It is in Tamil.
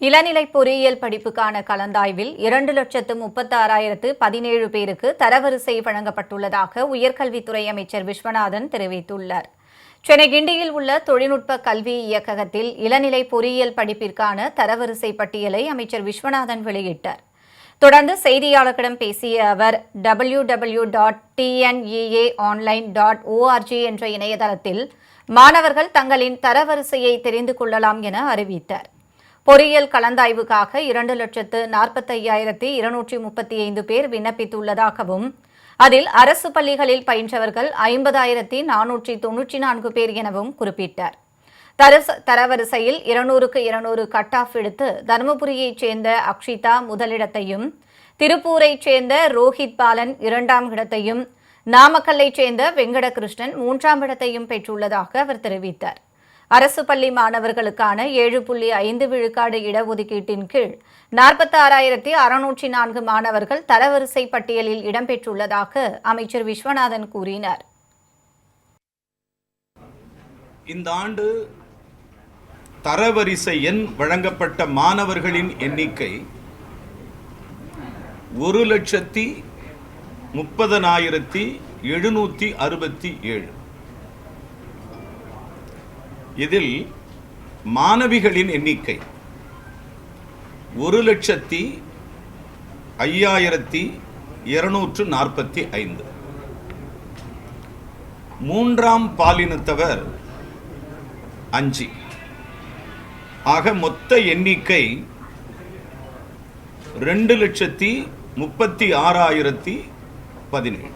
இளநிலை பொறியியல் படிப்புக்கான கலந்தாய்வில் 2,36,017 பேருக்கு தரவரிசை வழங்கப்பட்டுள்ளதாக உயர்கல்வித்துறை அமைச்சர் விஸ்வநாதன் தெரிவித்துள்ளார். சென்னை கிண்டியில் உள்ள தொழில்நுட்ப கல்வி இயக்ககத்தில் இளநிலை பொறியியல் படிப்பிற்கான தரவரிசை பட்டியலை அமைச்சர் விஸ்வநாதன் வெளியிட்டார். தொடர்ந்து செய்தியாளர்களிடம் பேசிய அவர் www.tneaonline.org என்ற இணையதளத்தில் மாணவர்கள் தங்களின் தரவரிசையை தெரிந்து கொள்ளலாம் என அறிவித்தார். பொறியியல் கலந்தாய்வுக்காக 2,45,235 பேர் விண்ணப்பித்துள்ளதாகவும் அதில் அரசு பள்ளிகளில் பயின்றவர்கள் 50,494 பேர் எனவும் குறிப்பிட்டார். தரவரிசையில் 200க்கு 200 கட் ஆஃப் எடுத்து தருமபுரியைச் சேர்ந்த அக்ஷிதா முதலிடத்தையும், திருப்பூரைச் சேர்ந்த ரோஹித் பாலன் 2ஆம் இடத்தையும், நாமக்கல்லைச் சேர்ந்த வெங்கடகிருஷ்ணன் 3ஆம் இடத்தையும் பெற்றுள்ளதாக அவர் தெரிவித்தார். அரசு பள்ளி மாணவர்களுக்கான 7.5 விழுக்காடு இடஒதுக்கீட்டின் கீழ் 46,604 மாணவர்கள் தரவரிசை பட்டியலில் இடம்பெற்றுள்ளதாக அமைச்சர் விஸ்வநாதன் கூறினார். இந்த ஆண்டு தரவரிசை எண் வழங்கப்பட்ட மாணவர்களின் எண்ணிக்கை 1,30,767. இதில் மாணவிகளின் எண்ணிக்கை 1,05,245. மூன்றாம் பாலினத்தவர் 5. ஆக மொத்த எண்ணிக்கை 2,36,017.